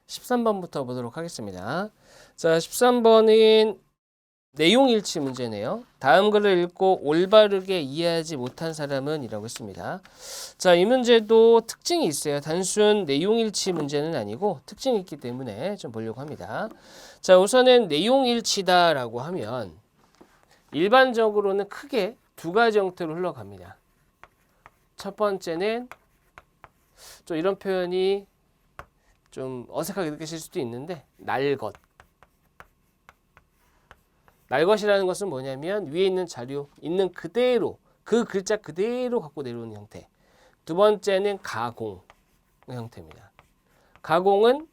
13번부터 보도록 하겠습니다. 자, 13번은 내용일치 문제네요. 다음 글을 읽고 올바르게 이해하지 못한 사람은 이라고 했습니다. 자, 이 문제도 특징이 있어요. 단순 내용일치 문제는 아니고 특징이 있기 때문에 좀 보려고 합니다. 자, 우선은 내용일치다라고 하면 일반적으로는 크게 두 가지 형태로 흘러갑니다. 첫 번째는 좀 이런 표현이 좀 어색하게 느끼실 수도 있는데 날것. 날것이라는 것은 뭐냐면 위에 있는 자료 있는 그대로 그 글자 그대로 갖고 내려오는 형태. 두 번째는 가공 형태입니다. 가공은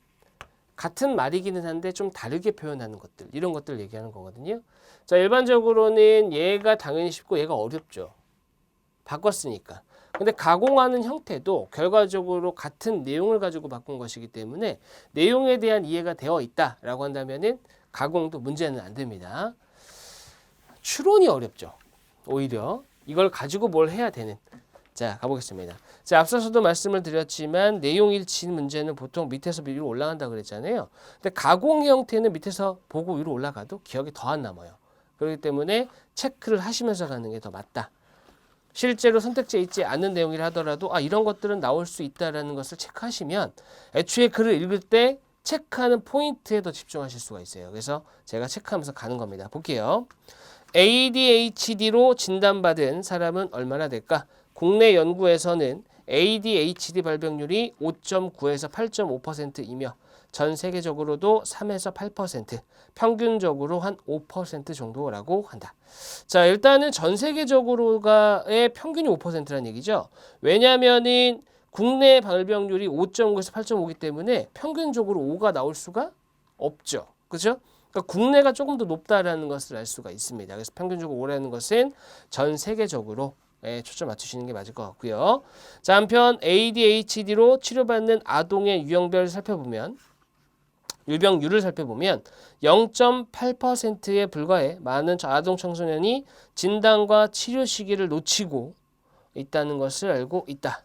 같은 말이기는 한데 좀 다르게 표현하는 것들, 이런 것들을 얘기하는 거거든요. 자, 일반적으로는 얘가 당연히 쉽고 얘가 어렵죠. 바꿨으니까. 근데 가공하는 형태도 결과적으로 같은 내용을 가지고 바꾼 것이기 때문에 내용에 대한 이해가 되어 있다라고 한다면은 가공도 문제는 안 됩니다. 추론이 어렵죠. 오히려 이걸 가지고 뭘 해야 되는. 자, 가보겠습니다. 자, 앞서서도 말씀을 드렸지만 내용일치 문제는 보통 밑에서 위로 올라간다고 그랬잖아요. 근데 가공 형태는 밑에서 보고 위로 올라가도 기억이 더 안 남아요. 그렇기 때문에 체크를 하시면서 가는 게 더 맞다. 실제로 선택지에 있지 않는 내용이라 하더라도 이런 것들은 나올 수 있다는 것을 체크하시면 애초에 글을 읽을 때 체크하는 포인트에 더 집중하실 수가 있어요. 그래서 제가 체크하면서 가는 겁니다. 볼게요. ADHD로 진단받은 사람은 얼마나 될까? 국내 연구에서는 ADHD 발병률이 5.9에서 8.5%이며 전 세계적으로도 3에서 8%, 평균적으로 한 5% 정도라고 한다. 자, 일단은 전 세계적으로의 평균이 5%라는 얘기죠. 왜냐하면은 국내 발병률이 5.9에서 8.5이기 때문에 평균적으로 5가 나올 수가 없죠. 그렇죠? 그러니까 국내가 조금 더 높다라는 것을 알 수가 있습니다. 그래서 평균적으로 5라는 것은 전 세계적으로 초점 맞추시는 게 맞을 것 같고요. 자, 한편 ADHD로 치료받는 아동의 유형별을 살펴보면 유병률을 살펴보면 0.8%에 불과해 많은 아동 청소년이 진단과 치료 시기를 놓치고 있다는 것을 알고 있다.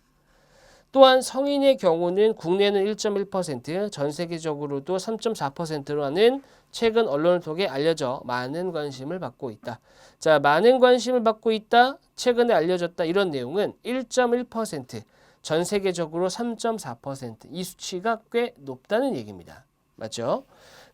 또한 성인의 경우는 국내는 1.1%, 전 세계적으로도 3.4%라는 최근 언론을 통해 알려져 많은 관심을 받고 있다. 자, 많은 관심을 받고 있다, 최근에 알려졌다 이런 내용은 1.1%, 전 세계적으로 3.4%, 이 수치가 꽤 높다는 얘기입니다. 맞죠?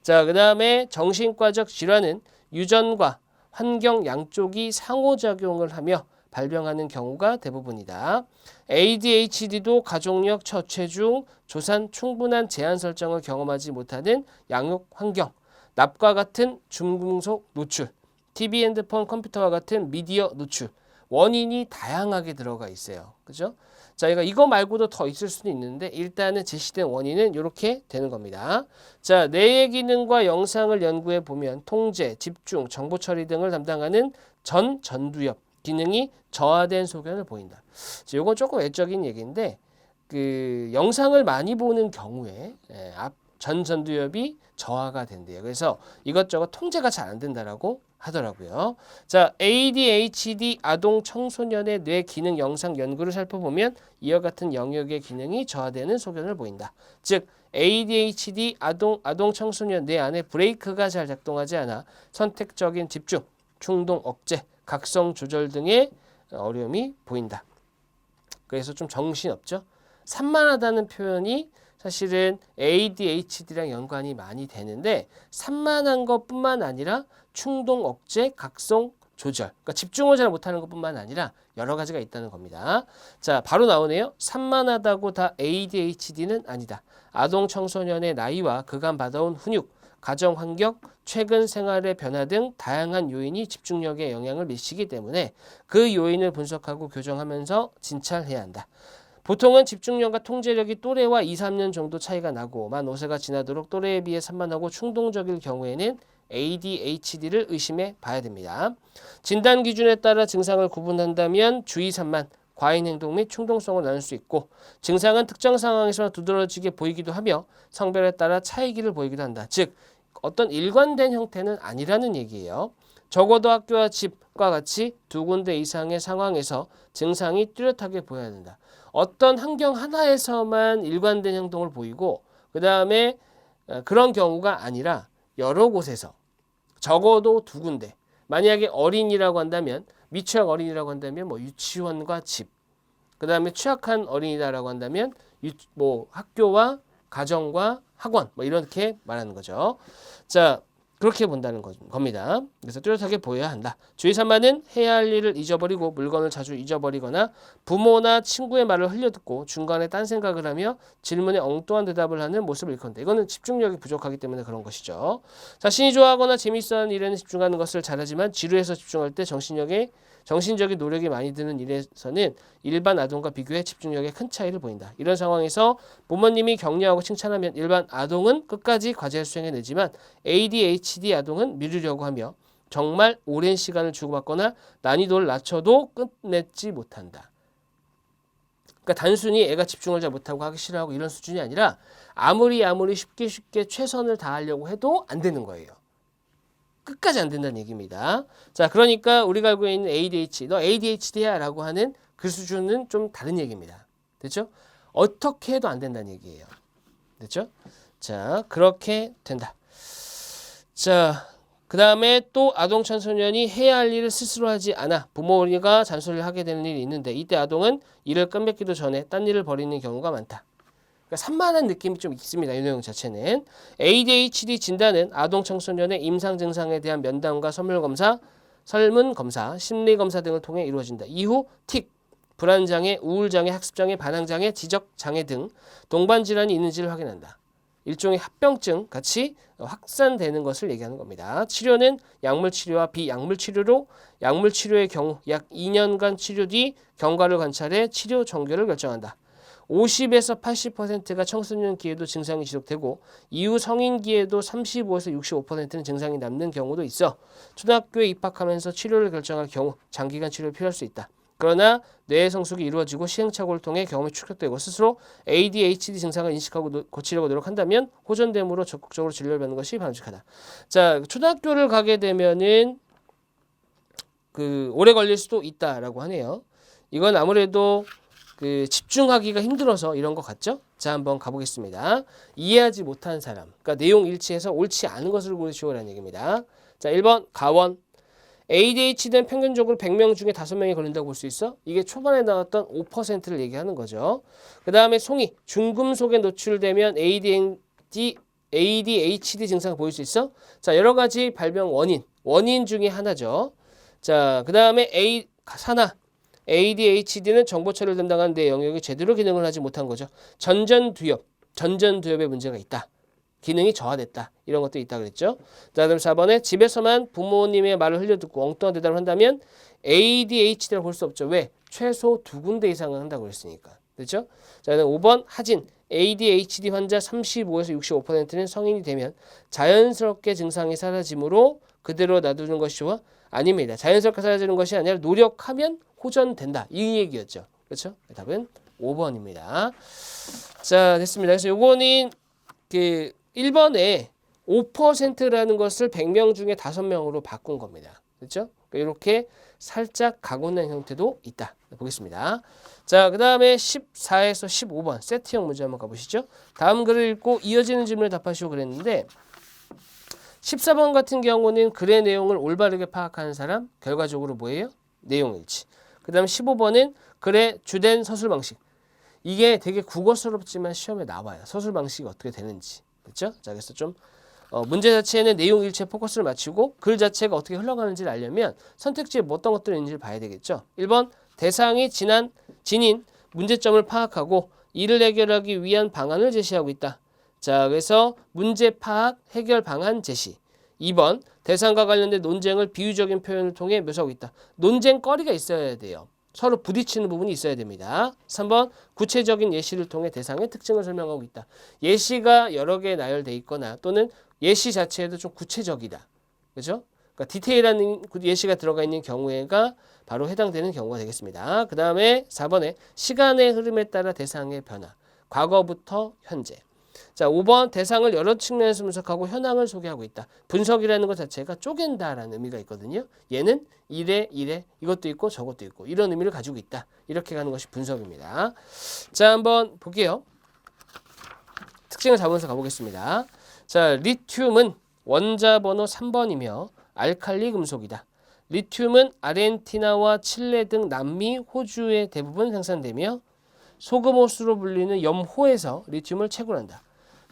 자, 그 다음에 정신과적 질환은 유전과 환경 양쪽이 상호작용을 하며 발병하는 경우가 대부분이다. ADHD도 가족력, 저체중, 조산, 충분한 제한 설정을 경험하지 못하는 양육 환경, 납과 같은 중금속 노출, TV, 핸드폰, 컴퓨터와 같은 미디어 노출, 원인이 다양하게 들어가 있어요. 그죠? 자, 이거 말고도 더 있을 수도 있는데 일단은 제시된 원인은 이렇게 되는 겁니다. 자, 뇌의 기능과 영상을 연구해 보면 통제, 집중, 정보 처리 등을 담당하는 전두엽 기능이 저하된 소견을 보인다. 이건 조금 외적인 얘기인데 그 영상을 많이 보는 경우에 전두엽이 저하가 된대요. 그래서 이것저것 통제가 잘 안 된다라고 하더라고요. 자, ADHD 아동 청소년의 뇌 기능 영상 연구를 살펴보면 이와 같은 영역의 기능이 저하되는 소견을 보인다. 즉 ADHD 아동 청소년 뇌 안에 브레이크가 잘 작동하지 않아 선택적인 집중, 충동 억제, 각성 조절 등의 어려움이 보인다. 그래서 좀 정신없죠. 산만하다는 표현이 사실은 ADHD랑 연관이 많이 되는데 산만한 것뿐만 아니라 충동 억제, 각성 조절, 그러니까 집중을 잘 못하는 것뿐만 아니라 여러 가지가 있다는 겁니다. 자, 바로 나오네요. 산만하다고 다 ADHD는 아니다. 아동 청소년의 나이와 그간 받아온 훈육, 가정 환경, 최근 생활의 변화 등 다양한 요인이 집중력에 영향을 미치기 때문에 그 요인을 분석하고 교정하면서 진찰해야 한다. 보통은 집중력과 통제력이 또래와 2, 3년 정도 차이가 나고 만 5세가 지나도록 또래에 비해 산만하고 충동적일 경우에는 ADHD를 의심해 봐야 됩니다. 진단 기준에 따라 증상을 구분한다면 주의 산만, 과잉 행동 및 충동성을 나눌 수 있고 증상은 특정 상황에서 두드러지게 보이기도 하며 성별에 따라 차이기를 보이기도 한다. 즉 어떤 일관된 형태는 아니라는 얘기예요. 적어도 학교와 집과 같이 두 군데 이상의 상황에서 증상이 뚜렷하게 보여야 된다. 어떤 환경 하나에서만 일관된 행동을 보이고 그 다음에 그런 경우가 아니라 여러 곳에서 적어도 두 군데. 만약에 어린이라고 한다면 미취학 어린이라고 한다면 뭐 유치원과 집. 그다음에 취약한 어린이다라고 한다면 뭐 학교와 가정과 학원 뭐 이렇게 말하는 거죠. 자, 그렇게 본다는 겁니다. 그래서 뚜렷하게 보여야 한다. 주의 산만은 해야 할 일을 잊어버리고 물건을 자주 잊어버리거나 부모나 친구의 말을 흘려듣고 중간에 딴 생각을 하며 질문에 엉뚱한 대답을 하는 모습을 일컫는다. 이거는 집중력이 부족하기 때문에 그런 것이죠. 자신이 좋아하거나 재미있어하는 일에는 집중하는 것을 잘하지만 지루해서 집중할 때 정신적인 노력이 많이 드는 일에서는 일반 아동과 비교해 집중력에 큰 차이를 보인다. 이런 상황에서 부모님이 격려하고 칭찬하면 일반 아동은 끝까지 과제를 수행해내지만 ADHD 아동은 미루려고 하며 정말 오랜 시간을 주고받거나 난이도를 낮춰도 끝내지 못한다. 그러니까 단순히 애가 집중을 잘 못하고 하기 싫어하고 이런 수준이 아니라 아무리 쉽게 최선을 다하려고 해도 안 되는 거예요. 끝까지 안 된다는 얘기입니다. 자, 그러니까 우리가 알고 있는 ADHD, 너 ADHD야 라고 하는 그 수준은 좀 다른 얘기입니다. 됐죠? 어떻게 해도 안 된다는 얘기예요. 됐죠? 자, 그렇게 된다. 자, 그 다음에 또 아동 청소년이 해야 할 일을 스스로 하지 않아 부모가 잔소리를 하게 되는 일이 있는데 이때 아동은 일을 끝맺기도 전에 딴 일을 벌이는 경우가 많다. 그러니까 산만한 느낌이 좀 있습니다. 이 내용 자체는. ADHD 진단은 아동 청소년의 임상 증상에 대한 면담과 설문검사, 심리검사 등을 통해 이루어진다. 이후 틱, 불안장애, 우울장애, 학습장애, 반항장애, 지적장애 등 동반질환이 있는지를 확인한다. 일종의 합병증 같이 확산되는 것을 얘기하는 겁니다. 치료는 약물치료와 비약물치료로 약물치료의 경우 약 2년간 치료 뒤 경과를 관찰해 치료 종결을 결정한다. 50에서 80%가 청소년기에도 증상이 지속되고 이후 성인기에도 35에서 65%는 증상이 남는 경우도 있어 초등학교에 입학하면서 치료를 결정할 경우 장기간 치료가 필요할 수 있다. 그러나 뇌의 성숙이 이루어지고 시행착오를 통해 경험이 축적되고 스스로 ADHD 증상을 인식하고 고치려고 노력한다면 호전됨으로 적극적으로 진료를 받는 것이 바람직하다. 자, 초등학교를 가게 되면은 오래 걸릴 수도 있다라고 하네요. 이건 아무래도 집중하기가 힘들어서 이런 것 같죠? 자, 한번 가보겠습니다. 이해하지 못한 사람, 그러니까 내용 일치해서 옳지 않은 것을 고르시오라는 얘기입니다. 자, 1번 가원. ADHD는 평균적으로 100명 중에 5명이 걸린다고 볼 수 있어? 이게 초반에 나왔던 5%를 얘기하는 거죠. 그 다음에 송이. 중금속에 노출되면 ADHD 증상을 보일 수 있어? 자, 여러 가지 발병 원인 중에 하나죠. 자, 그 다음에 산화. ADHD는 정보 처리를 담당하는 내 영역이 제대로 기능을 하지 못한 거죠. 전전두엽에 문제가 있다. 기능이 저하됐다. 이런 것도 있다 그랬죠. 다음 4번에 집에서만 부모님의 말을 흘려듣고 엉뚱한 대답을 한다면 ADHD라고 볼 수 없죠. 왜? 최소 2군데 이상은 한다고 그랬으니까. 그렇죠? 자, 5번 하진. ADHD 환자 35에서 65%는 성인이 되면 자연스럽게 증상이 사라지므로 그대로 놔두는 것이 좋아? 아닙니다. 자연스럽게 사라지는 것이 아니라 노력하면 호전된다. 이 얘기였죠. 그렇죠? 답은 5번입니다. 자, 됐습니다. 그래서 요거는 1번에 5%라는 것을 100명 중에 5명으로 바꾼 겁니다. 그렇죠? 이렇게 살짝 가고난 형태도 있다. 보겠습니다. 자, 그 다음에 14에서 15번 세트형 문제 한번 가보시죠. 다음 글을 읽고 이어지는 질문을 답하시오 그랬는데 14번 같은 경우는 글의 내용을 올바르게 파악하는 사람, 결과적으로 뭐예요? 내용 일치. 그 다음 15번은 글의 주된 서술 방식. 이게 되게 국어스럽지만 시험에 나와요. 서술 방식이 어떻게 되는지. 그렇죠? 자, 그래서 좀 문제 자체는 내용 일치에 포커스를 맞추고 글 자체가 어떻게 흘러가는지를 알려면 선택지에 어떤 것들이 있는지를 봐야 되겠죠. 1번 대상이 지닌 문제점을 파악하고 이를 해결하기 위한 방안을 제시하고 있다. 자, 그래서 문제 파악, 해결 방안 제시. 2번 대상과 관련된 논쟁을 비유적인 표현을 통해 묘사하고 있다. 논쟁거리가 있어야 돼요. 서로 부딪히는 부분이 있어야 됩니다. 3번 구체적인 예시를 통해 대상의 특징을 설명하고 있다. 예시가 여러 개 나열돼 있거나 또는 예시 자체에도 좀 구체적이다. 그렇죠? 그러니까 디테일한 예시가 들어가 있는 경우가 바로 해당되는 경우가 되겠습니다. 그 다음에 4번에 시간의 흐름에 따라 대상의 변화. 과거부터 현재. 자, 5번 대상을 여러 측면에서 분석하고 현황을 소개하고 있다. 분석이라는 것 자체가 쪼갠다라는 의미가 있거든요. 얘는 이래 이것도 있고 저것도 있고 이런 의미를 가지고 있다. 이렇게 가는 것이 분석입니다. 자, 한번 볼게요. 특징을 잡으면서 가보겠습니다. 자, 리튬은 원자 번호 3번이며 알칼리 금속이다. 리튬은 아르헨티나와 칠레 등 남미, 호주에 대부분 생산되며 소금호수로 불리는 염호에서 리튬을 채굴한다.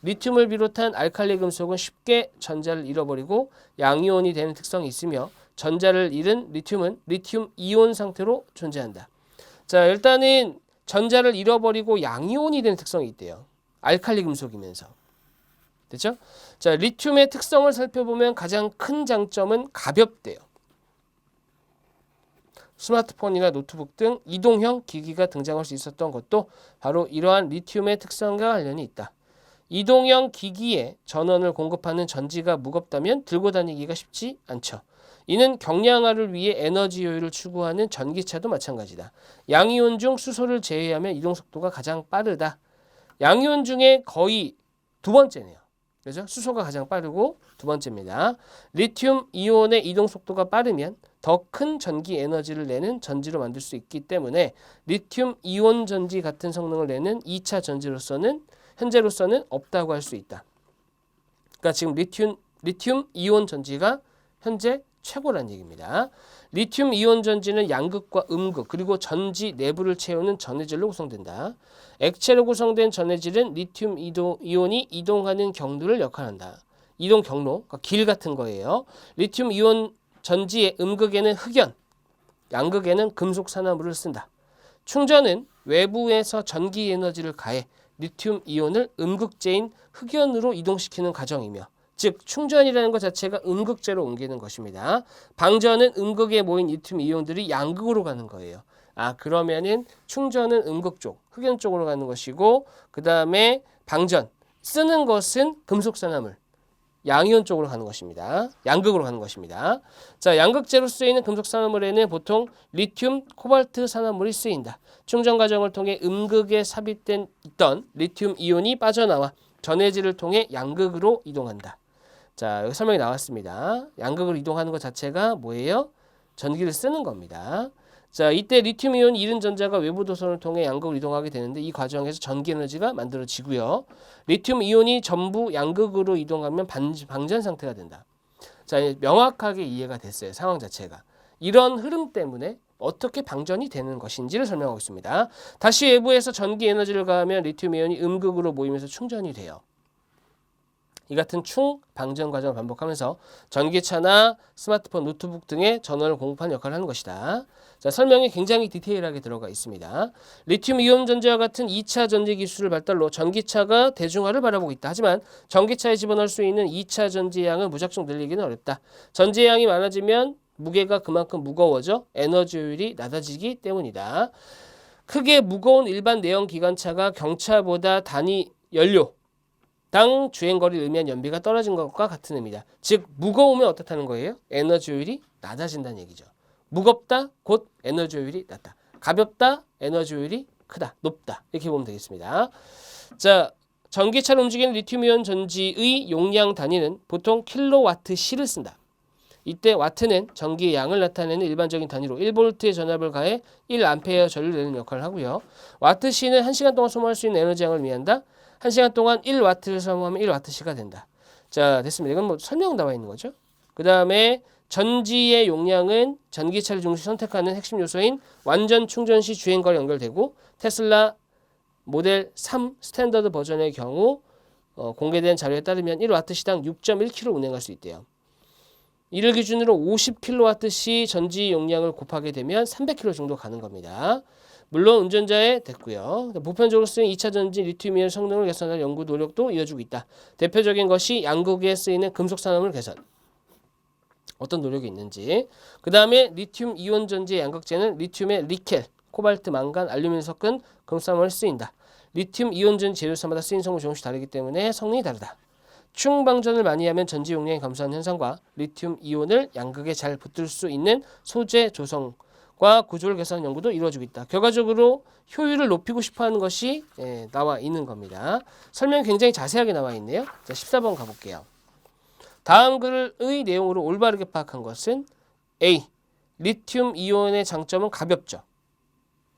리튬을 비롯한 알칼리 금속은 쉽게 전자를 잃어버리고 양이온이 되는 특성이 있으며 전자를 잃은 리튬은 리튬 이온 상태로 존재한다. 자, 일단은 전자를 잃어버리고 양이온이 되는 특성이 있대요. 알칼리 금속이면서. 됐죠? 자, 리튬의 특성을 살펴보면 가장 큰 장점은 가볍대요. 스마트폰이나 노트북 등 이동형 기기가 등장할 수 있었던 것도 바로 이러한 리튬의 특성과 관련이 있다. 이동형 기기에 전원을 공급하는 전지가 무겁다면 들고 다니기가 쉽지 않죠. 이는 경량화를 위해 에너지 효율을 추구하는 전기차도 마찬가지다. 양이온 중 수소를 제외하면 이동 속도가 가장 빠르다. 양이온 중에 거의 두 번째네요. 그죠? 수소가 가장 빠르고 두 번째입니다. 리튬 이온의 이동 속도가 빠르면 더 큰 전기 에너지를 내는 전지로 만들 수 있기 때문에 리튬 이온 전지 같은 성능을 내는 2차 전지로서는 현재로서는 없다고 할 수 있다. 그러니까 지금 리튬 이온 전지가 현재 최고란 얘기입니다. 리튬 이온 전지는 양극과 음극 그리고 전지 내부를 채우는 전해질로 구성된다. 액체로 구성된 전해질은 리튬 이온이 이동하는 경로를 역할한다. 이동 경로, 그러니까 길 같은 거예요. 리튬 이온 전지의 음극에는 흑연, 양극에는 금속 산화물을 쓴다. 충전은 외부에서 전기 에너지를 가해 리튬 이온을 음극재인 흑연으로 이동시키는 과정이며 즉 충전이라는 것 자체가 음극재로 옮기는 것입니다. 방전은 음극에 모인 리튬 이온들이 양극으로 가는 거예요. 그러면은 충전은 음극 쪽, 흑연 쪽으로 가는 것이고 그 다음에 방전, 쓰는 것은 금속 산화물, 양이온 쪽으로 가는 것입니다. 양극으로 가는 것입니다. 자, 양극재로 쓰이는 금속 산화물에는 보통 리튬, 코발트 산화물이 쓰인다. 충전 과정을 통해 음극에 삽입된 있던 리튬 이온이 빠져나와 전해질을 통해 양극으로 이동한다. 자, 여기 설명이 나왔습니다. 양극으로 이동하는 것 자체가 뭐예요? 전기를 쓰는 겁니다. 자, 이때 리튬 이온 잃은 전자가 외부 도선을 통해 양극으로 이동하게 되는데 이 과정에서 전기 에너지가 만들어지고요. 리튬 이온이 전부 양극으로 이동하면 방전 상태가 된다. 자, 명확하게 이해가 됐어요. 상황 자체가. 이런 흐름 때문에 어떻게 방전이 되는 것인지를 설명하고 있습니다. 다시 외부에서 전기 에너지를 가하면 리튬 이온이 음극으로 모이면서 충전이 돼요. 이 같은 충방전 과정을 반복하면서 전기차나 스마트폰, 노트북 등의 전원을 공급하는 역할을 하는 것이다. 자, 설명이 굉장히 디테일하게 들어가 있습니다. 리튬 이온 전지와 같은 2차 전지 기술을 발달로 전기차가 대중화를 바라보고 있다. 하지만 전기차에 집어넣을 수 있는 2차 전지의 양을 무작정 늘리기는 어렵다. 전지의 양이 많아지면 무게가 그만큼 무거워져 에너지 효율이 낮아지기 때문이다. 크게 무거운 일반 내연 기관차가 경차보다 단위 연료 당 주행거리를 의미한 연비가 떨어진 것과 같은 의미다. 즉 무거우면 어떻다는 거예요? 에너지 효율이 낮아진다는 얘기죠. 무겁다 곧 에너지 효율이 낮다. 가볍다 에너지 효율이 크다, 높다. 이렇게 보면 되겠습니다. 자, 전기차를 움직이는 리튬이온 전지의 용량 단위는 보통 킬로와트시를 쓴다. 이때 와트는 전기의 양을 나타내는 일반적인 단위로 1볼트의 전압을 가해 1A 전류를 내는 역할을 하고요. 와트시는 1시간 동안 소모할 수 있는 에너지 양을 의미한다. 1시간 동안 1와트를 소모하면 1와트시가 된다. 자, 됐습니다. 이건 뭐 설명 나와 있는 거죠. 그 다음에 전지의 용량은 전기차를 중심 선택하는 핵심 요소인 완전 충전 시 주행거리 연결되고 테슬라 모델 3 스탠더드 버전의 경우 공개된 자료에 따르면 1와트시당 6.1km 운행할 수 있대요. 이를 기준으로 50kW시 전지 용량을 곱하게 되면 300km 정도 가는 겁니다. 물론 운전자에 됐고요. 보편적으로 쓰인 2차 전지 리튬이온 성능을 개선할 연구 노력도 이어지고 있다. 대표적인 것이 양극에 쓰이는 금속 산화물 개선. 어떤 노력이 있는지. 그 다음에 리튬 이온 전지의 양극재는 리튬의 니켈, 코발트, 망간, 알루미늄 섞은 금속산화물을 쓰인다. 리튬 이온 전지 재료사마다 쓰인 성분이 조금씩 다르기 때문에 성능이 다르다. 충방전을 많이 하면 전지 용량이 감소하는 현상과 리튬 이온을 양극에 잘 붙들 수 있는 소재 조성과 구조를 개선하는 연구도 이루어지고 있다. 결과적으로 효율을 높이고 싶어하는 것이 나와 있는 겁니다. 설명이 굉장히 자세하게 나와 있네요. 자, 14번 가볼게요. 다음 글의 내용으로 올바르게 파악한 것은 A. 리튬 이온의 장점은 가볍죠.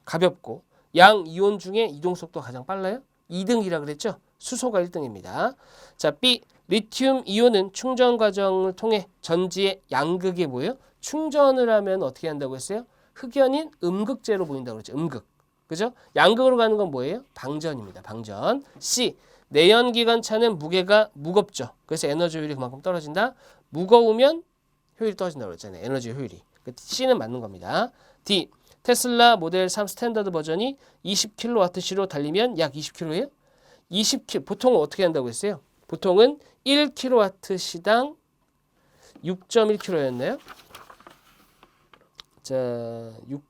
가볍고 양 이온 중에 이동 속도가 가장 빨라요. 2등이라 그랬죠. 수소가 1등입니다. 자, B. 리튬 이온은 충전 과정을 통해 전지의 양극에 뭐예요? 충전을 하면 어떻게 한다고 했어요? 흑연인 음극재로 보인다고 그랬죠. 음극. 그죠? 양극으로 가는 건 뭐예요? 방전입니다. 방전. C. 내연기관차는 무게가 무겁죠. 그래서 에너지 효율이 그만큼 떨어진다. 무거우면 효율이 떨어진다고 그랬잖아요. 에너지 효율이. C는 맞는 겁니다. D. 테슬라 모델 3 스탠더드 버전이 20kWh로 달리면 약 20km예요? 20km. 보통은 어떻게 한다고 했어요? 보통은 1kWh당 6.1km였나요? 자,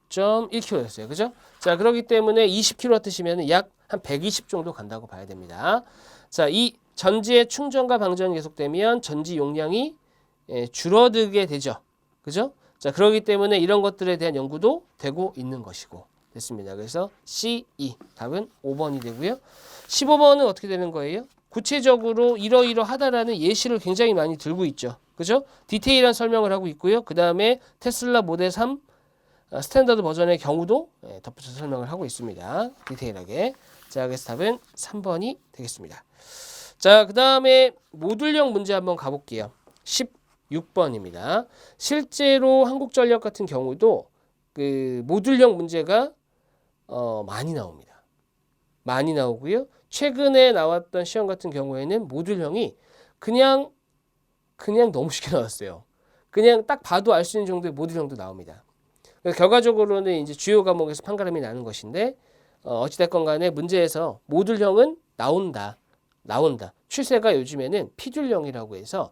6.1km였어요. 그죠? 자, 그렇기 때문에 20kW시면 약 한 120 정도 간다고 봐야 됩니다. 자, 이 전지의 충전과 방전이 계속되면 전지 용량이 줄어들게 되죠. 그죠? 자, 그렇기 때문에 이런 것들에 대한 연구도 되고 있는 것이고. 됐습니다. 그래서 C, E. 답은 5번이 되고요. 15번은 어떻게 되는 거예요? 구체적으로 이러이러하다라는 예시를 굉장히 많이 들고 있죠. 그죠? 디테일한 설명을 하고 있고요. 그 다음에 테슬라 모델 3 스탠더드 버전의 경우도 덧붙여서 설명을 하고 있습니다. 디테일하게. 자, 그래서 답은 3번이 되겠습니다. 자, 그 다음에 모듈형 문제 한번 가볼게요. 16번입니다. 실제로 한국전력 같은 경우도 그 모듈형 문제가 많이 나옵니다. 많이 나오고요. 최근에 나왔던 시험 같은 경우에는 모듈형이 그냥 너무 쉽게 나왔어요. 그냥 딱 봐도 알 수 있는 정도의 모듈형도 나옵니다. 그래서 결과적으로는 이제 주요 과목에서 판가름이 나는 것인데 어찌됐건 간에 문제에서 모듈형은 나온다. 추세가 요즘에는 피듈형이라고 해서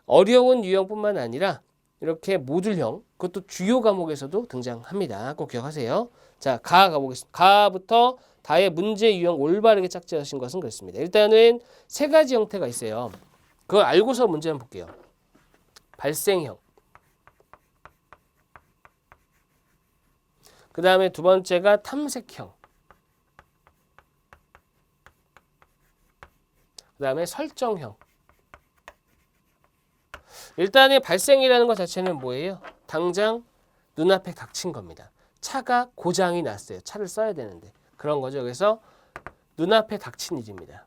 어려운 유형뿐만 아니라 이렇게 모듈형, 그것도 주요 과목에서도 등장합니다. 꼭 기억하세요. 자, 가 가보겠습니다. 가부터 다의 문제 유형 올바르게 짝지으신 것은 그렇습니다. 일단은 세 가지 형태가 있어요. 그걸 알고서 문제 한번 볼게요. 발생형. 그 다음에 두 번째가 탐색형. 그 다음에 설정형. 일단은 발생이라는 것 자체는 뭐예요? 당장 눈앞에 닥친 겁니다. 차가 고장이 났어요. 차를 써야 되는데. 그런 거죠. 그래서 눈앞에 닥친 일입니다.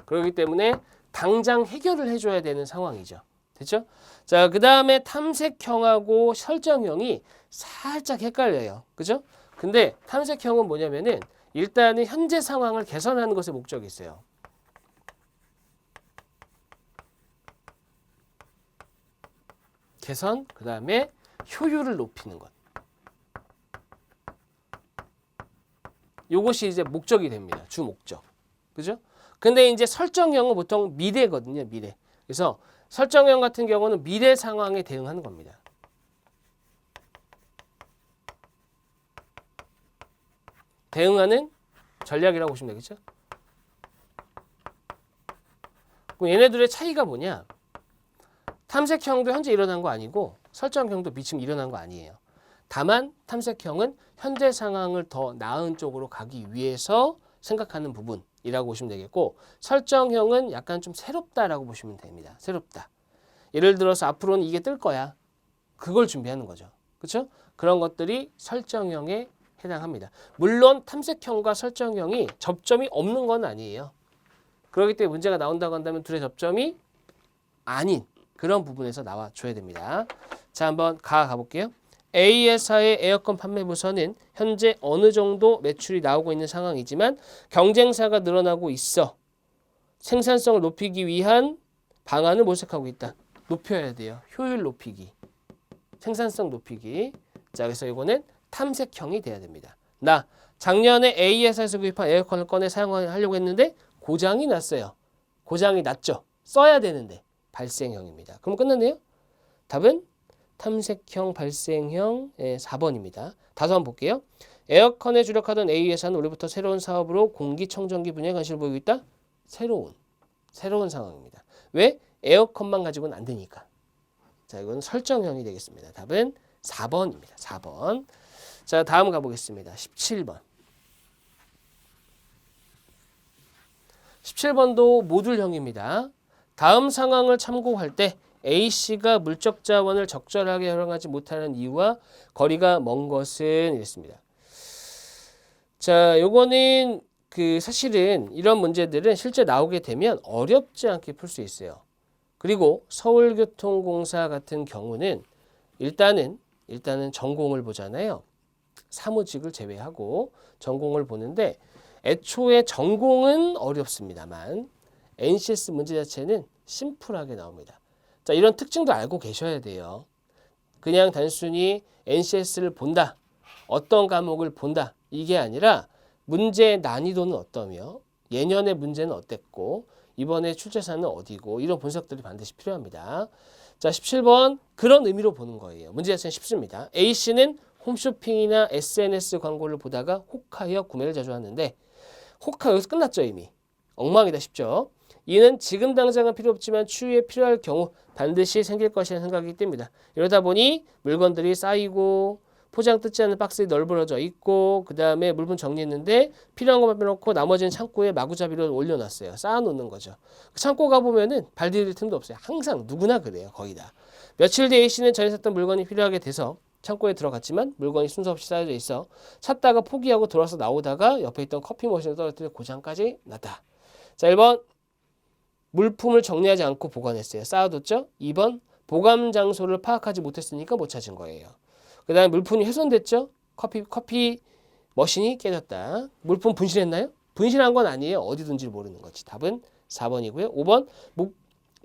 그렇기 때문에 당장 해결을 해줘야 되는 상황이죠. 됐죠? 자, 그 다음에 탐색형하고 설정형이 살짝 헷갈려요. 그죠? 근데 탐색형은 뭐냐면은 일단은 현재 상황을 개선하는 것에 목적이 있어요. 개선, 그 다음에 효율을 높이는 것. 요것이 이제 목적이 됩니다. 주 목적. 그죠? 근데 이제 설정형은 보통 미래거든요. 미래. 그래서 설정형 같은 경우는 미래 상황에 대응하는 겁니다. 대응하는 전략이라고 보시면 되겠죠? 그럼 얘네들의 차이가 뭐냐? 탐색형도 현재 일어난 거 아니고 설정형도 미처 일어난 거 아니에요. 다만 탐색형은 현재 상황을 더 나은 쪽으로 가기 위해서 생각하는 부분이라고 보시면 되겠고, 설정형은 약간 좀 새롭다라고 보시면 됩니다. 새롭다. 예를 들어서 앞으로는 이게 뜰 거야. 그걸 준비하는 거죠. 그렇죠? 그런 것들이 설정형에 해당합니다. 물론 탐색형과 설정형이 접점이 없는 건 아니에요. 그렇기 때문에 문제가 나온다고 한다면 둘의 접점이 아닌 그런 부분에서 나와줘야 됩니다. 자, 한번 가볼게요. A사의 에어컨 판매부서는 현재 어느 정도 매출이 나오고 있는 상황이지만 경쟁사가 늘어나고 있어. 생산성을 높이기 위한 방안을 모색하고 있다. 높여야 돼요. 효율 높이기. 생산성 높이기. 자, 그래서 이거는 탐색형이 돼야 됩니다. 나 작년에 A회사에서 구입한 에어컨을 꺼내 사용하려고 했는데 고장이 났어요. 고장이 났죠. 써야 되는데 발생형입니다. 그럼 끝났네요. 답은 탐색형, 발생형 4번입니다. 다시 한번 볼게요. 에어컨에 주력하던 A회사는 올해부터 새로운 사업으로 공기청정기 분야에 관심을 보이고 있다. 새로운 상황입니다. 왜? 에어컨만 가지고는 안 되니까. 자, 이건 설정형이 되겠습니다. 답은 4번입니다. 4번. 자, 다음 가보겠습니다. 17번. 17번도 모듈형입니다. 다음 상황을 참고할 때 A씨가 물적 자원을 적절하게 활용하지 못하는 이유와 거리가 먼 것은 이랬습니다. 자, 요거는 사실은 이런 문제들은 실제 나오게 되면 어렵지 않게 풀 수 있어요. 그리고 서울교통공사 같은 경우는 일단은 전공을 보잖아요. 사무직을 제외하고 전공을 보는데 애초에 전공은 어렵습니다만 NCS 문제 자체는 심플하게 나옵니다. 자, 이런 특징도 알고 계셔야 돼요. 그냥 단순히 NCS를 본다. 어떤 과목을 본다. 이게 아니라 문제의 난이도는 어떠며 예년의 문제는 어땠고 이번에 출제사는 어디고 이런 분석들이 반드시 필요합니다. 자, 17번 그런 의미로 보는 거예요. 문제 자체는 쉽습니다. A씨는 홈쇼핑이나 SNS 광고를 보다가 혹하여 구매를 자주 하는데 혹하 여기서 끝났죠 이미. 엉망이다 싶죠. 이는 지금 당장은 필요 없지만 추후에 필요할 경우 반드시 생길 것이라는 생각이기 때문이다. 이러다 보니 물건들이 쌓이고 포장 뜯지 않은 박스에 널브러져 있고 그 다음에 물품 정리했는데 필요한 것만 빼놓고 나머지는 창고에 마구잡이로 올려놨어요. 쌓아놓는 거죠. 창고 가보면은 발 디딜 틈도 없어요. 항상 누구나 그래요. 거의 다. 며칠 뒤에 A씨는 전에 샀던 물건이 필요하게 돼서 창고에 들어갔지만 물건이 순서 없이 쌓여져 있어 찾다가 포기하고 돌아서 나오다가 옆에 있던 커피 머신을 떨어뜨려 고장까지 났다. 자, 1번 물품을 정리하지 않고 보관했어요. 쌓아뒀죠. 2번 보관 장소를 파악하지 못했으니까 못 찾은 거예요. 그 다음에 물품이 훼손됐죠. 커피 머신이 깨졌다. 물품 분실했나요? 분실한 건 아니에요. 어디 둔지 모르는 거지. 답은 4번이고요. 5번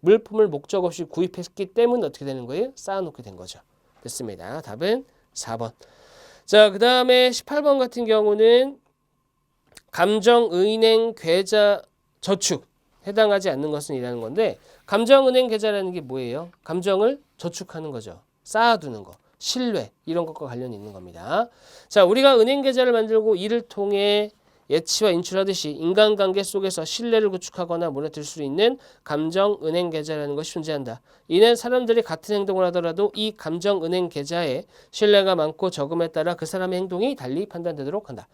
물품을 목적 없이 구입했기 때문에 어떻게 되는 거예요? 쌓아놓게 된 거죠. 됐습니다. 답은 4번. 자, 그 다음에 18번 같은 경우는 감정은행 계좌 저축 해당하지 않는 것은 이라는 건데 감정은행 계좌라는 게 뭐예요? 감정을 저축하는 거죠. 쌓아두는 거. 신뢰 이런 것과 관련이 있는 겁니다. 자, 우리가 은행 계좌를 만들고 이를 통해 예치와 인출하듯이 인간관계 속에서 신뢰를 구축하거나 무너뜨릴 수 있는 감정은행 계좌라는 것이 존재한다. 이는 사람들이 같은 행동을 하더라도 이 감정은행 계좌에 신뢰가 많고 적음에 따라 그 사람의 행동이 달리 판단되도록 한다.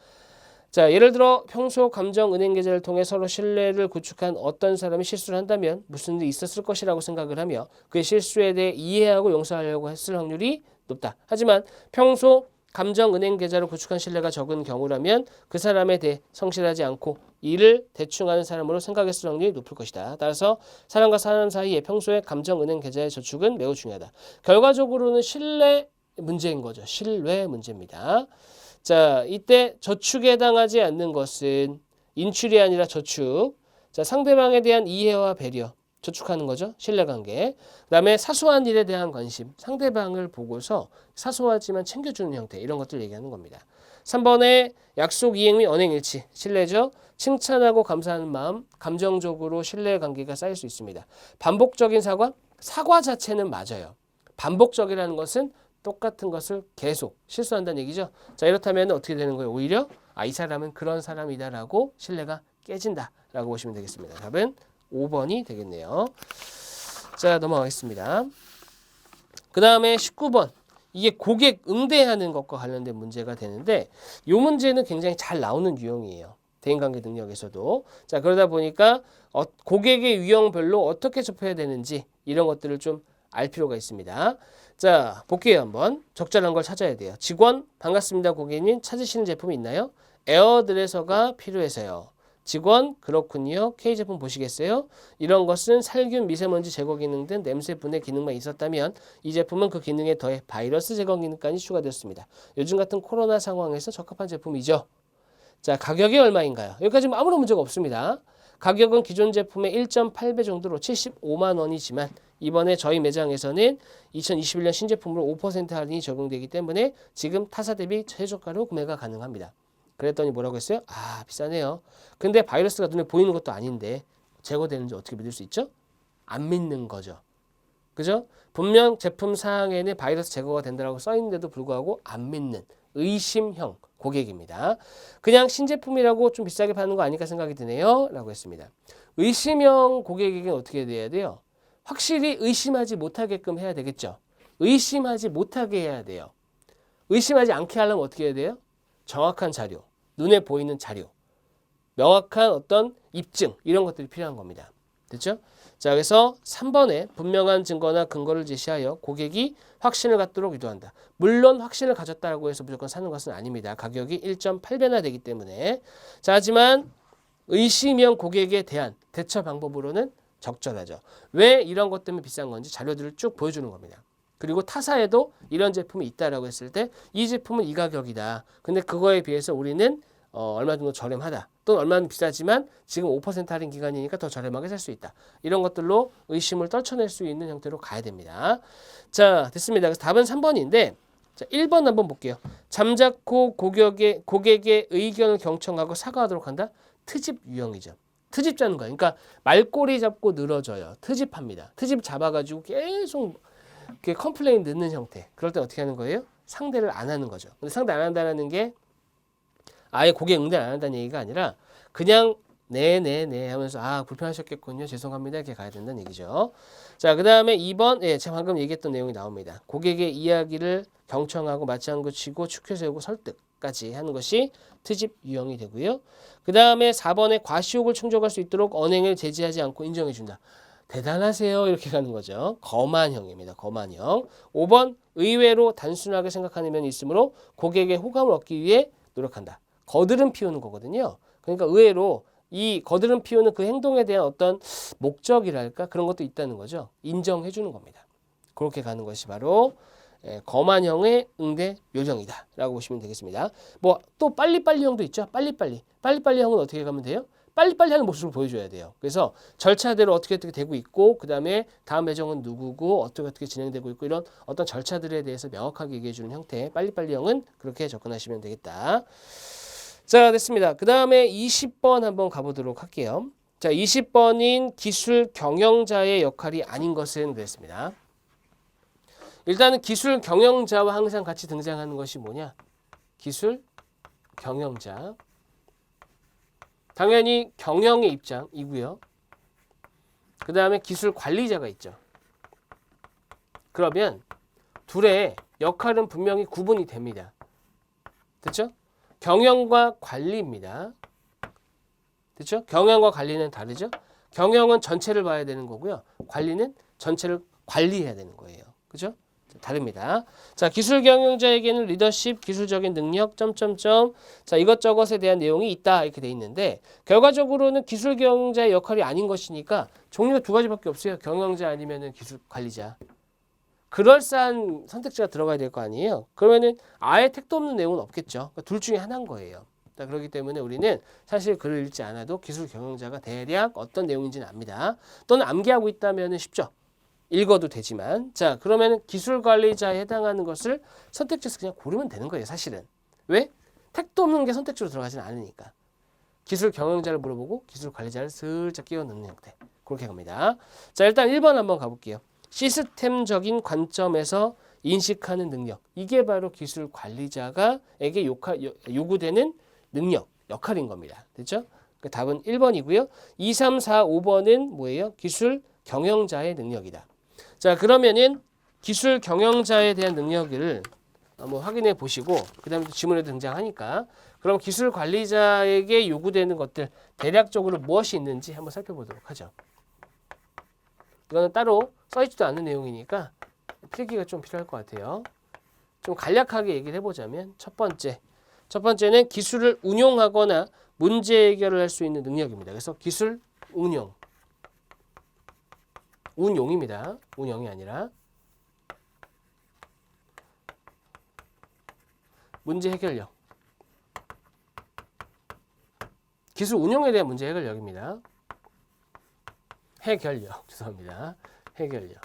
자, 예를 들어 평소 감정은행 계좌를 통해 서로 신뢰를 구축한 어떤 사람이 실수를 한다면 무슨 일이 있었을 것이라고 생각을 하며 그의 실수에 대해 이해하고 용서하려고 했을 확률이 높다. 하지만 평소 감정은행 계좌로 구축한 신뢰가 적은 경우라면 그 사람에 대해 성실하지 않고 일을 대충 하는 사람으로 생각했을 확률이 높을 것이다. 따라서 사람과 사람 사이에 평소에 감정은행 계좌의 저축은 매우 중요하다. 결과적으로는 신뢰 문제인 거죠. 신뢰 문제입니다. 자, 이때 저축에 해당하지 않는 것은 인출이 아니라 저축. 자, 상대방에 대한 이해와 배려. 저축하는 거죠. 신뢰관계. 그 다음에 사소한 일에 대한 관심. 상대방을 보고서 사소하지만 챙겨주는 형태. 이런 것들 얘기하는 겁니다. 3번에 약속 이행 및 언행 일치. 신뢰죠. 칭찬하고 감사하는 마음. 감정적으로 신뢰관계가 쌓일 수 있습니다. 반복적인 사과. 사과 자체는 맞아요. 반복적이라는 것은 똑같은 것을 계속 실수한다는 얘기죠. 자, 이렇다면 어떻게 되는 거예요? 오히려 이 사람은 그런 사람이다라고 신뢰가 깨진다라고 보시면 되겠습니다. 답은 5번이 되겠네요. 자, 넘어가겠습니다. 그 다음에 19번. 이게 고객 응대하는 것과 관련된 문제가 되는데 이 문제는 굉장히 잘 나오는 유형이에요. 대인관계 능력에서도. 자, 그러다 보니까 고객의 유형별로 어떻게 접해야 되는지 이런 것들을 좀 알 필요가 있습니다. 자, 볼게요. 한번 적절한 걸 찾아야 돼요. 직원 반갑습니다. 고객님 찾으시는 제품이 있나요? 에어드레서가 필요해서요. 직원 그렇군요. K제품 보시겠어요? 이런 것은 살균 미세먼지 제거 기능 등 냄새 분해 기능만 있었다면 이 제품은 그 기능에 더해 바이러스 제거 기능까지 추가되었습니다. 요즘 같은 코로나 상황에서 적합한 제품이죠. 자, 가격이 얼마인가요? 여기까지 아무런 문제가 없습니다. 가격은 기존 제품의 1.8배 정도로 75만 원이지만 이번에 저희 매장에서는 2021년 신제품으로 5% 할인이 적용되기 때문에 지금 타사 대비 최저가로 구매가 가능합니다. 그랬더니 뭐라고 했어요? 비싸네요. 근데 바이러스가 눈에 보이는 것도 아닌데 제거되는지 어떻게 믿을 수 있죠? 안 믿는 거죠. 그죠? 분명 제품 사항에는 바이러스 제거가 된다고 써있는데도 불구하고 안 믿는 의심형 고객입니다. 그냥 신제품이라고 좀 비싸게 파는 거 아닐까 생각이 드네요. 라고 했습니다. 의심형 고객에게는 어떻게 돼야 돼요? 확실히 의심하지 못하게끔 해야 되겠죠. 의심하지 못하게 해야 돼요. 의심하지 않게 하려면 어떻게 해야 돼요? 정확한 자료, 눈에 보이는 자료, 명확한 어떤 입증 이런 것들이 필요한 겁니다. 됐죠? 자, 그래서 3번에 분명한 증거나 근거를 제시하여 고객이 확신을 갖도록 유도한다. 물론 확신을 가졌다고 해서 무조건 사는 것은 아닙니다. 가격이 1.8배나 되기 때문에. 자, 하지만 의심형 고객에 대한 대처 방법으로는 적절하죠. 왜 이런 것 때문에 비싼 건지 자료들을 쭉 보여주는 겁니다. 그리고 타사에도 이런 제품이 있다라고 했을 때 이 제품은 이 가격이다. 근데 그거에 비해서 우리는 얼마 정도 저렴하다. 또는 얼마는 비싸지만 지금 5% 할인 기간이니까 더 저렴하게 살 수 있다. 이런 것들로 의심을 떨쳐낼 수 있는 형태로 가야 됩니다. 자, 됐습니다. 그래서 답은 3번인데 자, 1번 한번 볼게요. 잠자코 고객의 의견을 경청하고 사과하도록 한다. 트집 유형이죠. 트집 잡는 거예요. 그러니까 말꼬리 잡고 늘어져요. 트집합니다. 트집 잡아가지고 계속 이렇게 컴플레인 넣는 형태. 그럴 때 어떻게 하는 거예요? 상대를 안 하는 거죠. 근데 상대 안 한다는 게 아예 고객 응대 안 한다는 얘기가 아니라 그냥 네네네 하면서 아 불편하셨겠군요. 죄송합니다. 이렇게 가야 된다는 얘기죠. 자, 그 다음에 2번 예, 제가 방금 얘기했던 내용이 나옵니다. 고객의 이야기를 경청하고 맞장구 치고 축혀 세우고 설득까지 하는 것이 트집 유형이 되고요. 그 다음에 4번에 과시욕을 충족할 수 있도록 언행을 제지하지 않고 인정해 준다. 대단하세요. 이렇게 가는 거죠. 거만형입니다. 거만형. 5번 의외로 단순하게 생각하는 면이 있으므로 고객의 호감을 얻기 위해 노력한다. 거드름 피우는 거거든요. 그러니까 의외로 이 거드름 피우는 그 행동에 대한 어떤 목적이랄까 그런 것도 있다는 거죠. 인정해 주는 겁니다. 그렇게 가는 것이 바로 거만형의 응대 요령이다 라고 보시면 되겠습니다. 뭐 또 빨리빨리형도 있죠. 빨리빨리형은 어떻게 가면 돼요? 빨리빨리 하는 모습을 보여줘야 돼요. 그래서 절차대로 어떻게 되고 있고 그 다음에 다음 배정은 누구고 어떻게 진행되고 있고 이런 어떤 절차들에 대해서 명확하게 얘기해 주는 형태 빨리빨리형은 그렇게 접근하시면 되겠다. 자, 됐습니다. 그 다음에 20번 한번 가보도록 할게요. 자, 20번인 기술 경영자의 역할이 아닌 것은 그랬습니다. 일단은 기술 경영자와 항상 같이 등장하는 것이 뭐냐? 기술 경영자. 당연히 경영의 입장이고요. 그 다음에 기술 관리자가 있죠. 그러면 둘의 역할은 분명히 구분이 됩니다. 됐죠? 경영과 관리입니다. 됐죠? 경영과 관리는 다르죠? 경영은 전체를 봐야 되는 거고요. 관리는 전체를 관리해야 되는 거예요. 그죠? 다릅니다. 자, 기술 경영자에게는 리더십, 기술적인 능력, 자, 이것저것에 대한 내용이 있다 이렇게 돼 있는데 결과적으로는 기술 경영자의 역할이 아닌 것이니까 종류가 두 가지밖에 없어요. 경영자 아니면은 기술 관리자. 그럴싸한 선택지가 들어가야 될 거 아니에요. 그러면은 아예 택도 없는 내용은 없겠죠. 그러니까 둘 중에 하나인 거예요. 자, 그렇기 때문에 우리는 사실 글을 읽지 않아도 기술 경영자가 대략 어떤 내용인지는 압니다. 또는 암기하고 있다면은 쉽죠. 읽어도 되지만 자, 그러면 기술 관리자에 해당하는 것을 선택지에서 그냥 고르면 되는 거예요. 사실은. 왜? 택도 없는 게 선택지로 들어가지는 않으니까. 기술 경영자를 물어보고 기술 관리자를 슬쩍 끼워 넣는 형태. 그렇게 갑니다. 자, 일단 1번 한번 가볼게요. 시스템적인 관점에서 인식하는 능력. 이게 바로 기술 관리자에게 요구되는 능력, 역할인 겁니다. 됐죠? 그 답은 1번이고요. 2, 3, 4, 5번은 뭐예요? 기술 경영자의 능력이다. 자, 그러면은 기술 경영자에 대한 능력을 한번 확인해 보시고 그 다음에 지문에도 등장하니까 그럼 기술 관리자에게 요구되는 것들 대략적으로 무엇이 있는지 한번 살펴보도록 하죠. 이거는 따로 써있지도 않는 내용이니까 필기가 좀 필요할 것 같아요. 좀 간략하게 얘기를 해보자면 첫 번째는 기술을 운용하거나 문제 해결을 할 수 있는 능력입니다. 그래서 기술 운용입니다. 운영이 아니라 문제 해결력. 기술 운용에 대한 문제 해결력입니다. 죄송합니다. 해결력.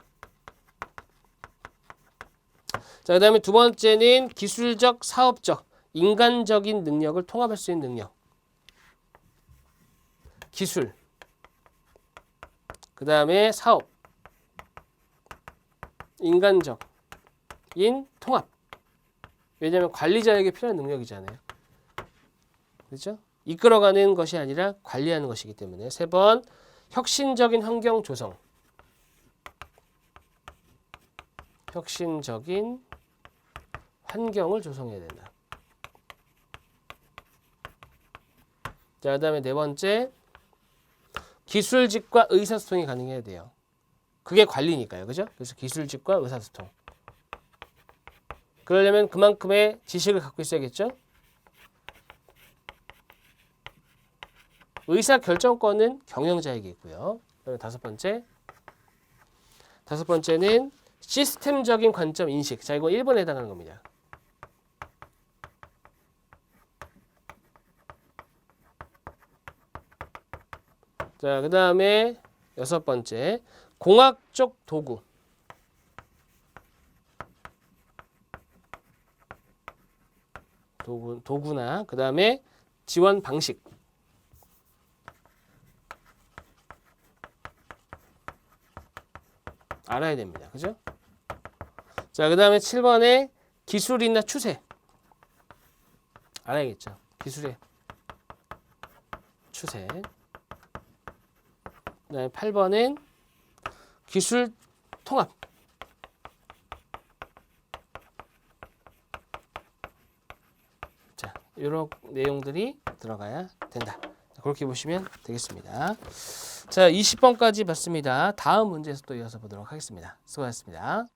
자, 그 다음에 두 번째는 기술적, 사업적, 인간적인 능력을 통합할 수 있는 능력. 기술. 그 다음에 사업. 인간적인 통합. 왜냐하면 관리자에게 필요한 능력이잖아요. 그렇죠? 이끌어가는 것이 아니라 관리하는 것이기 때문에. 세 번, 혁신적인 환경 조성. 혁신적인 환경을 조성해야 된다. 자, 그 다음에 네 번째, 기술직과 의사소통이 가능해야 돼요. 그게 관리니까요. 그죠? 그래서 기술직과 의사소통. 그러려면 그만큼의 지식을 갖고 있어야겠죠? 의사결정권은 경영자에게 있고요. 그다음에 다섯 번째는 시스템적인 관점 인식. 자, 이거 1번에 해당하는 겁니다. 자, 그 다음에 6번째, 공학적 도구. 도구나 그 다음에 지원 방식. 알아야 됩니다. 그죠? 자, 그 다음에 7번에 기술이나 추세. 알아야겠죠? 기술의 추세. 그 다음에 8번은 기술 통합. 자, 이런 내용들이 들어가야 된다. 그렇게 보시면 되겠습니다. 자, 20번까지 봤습니다. 다음 문제에서 또 이어서 보도록 하겠습니다. 수고하셨습니다.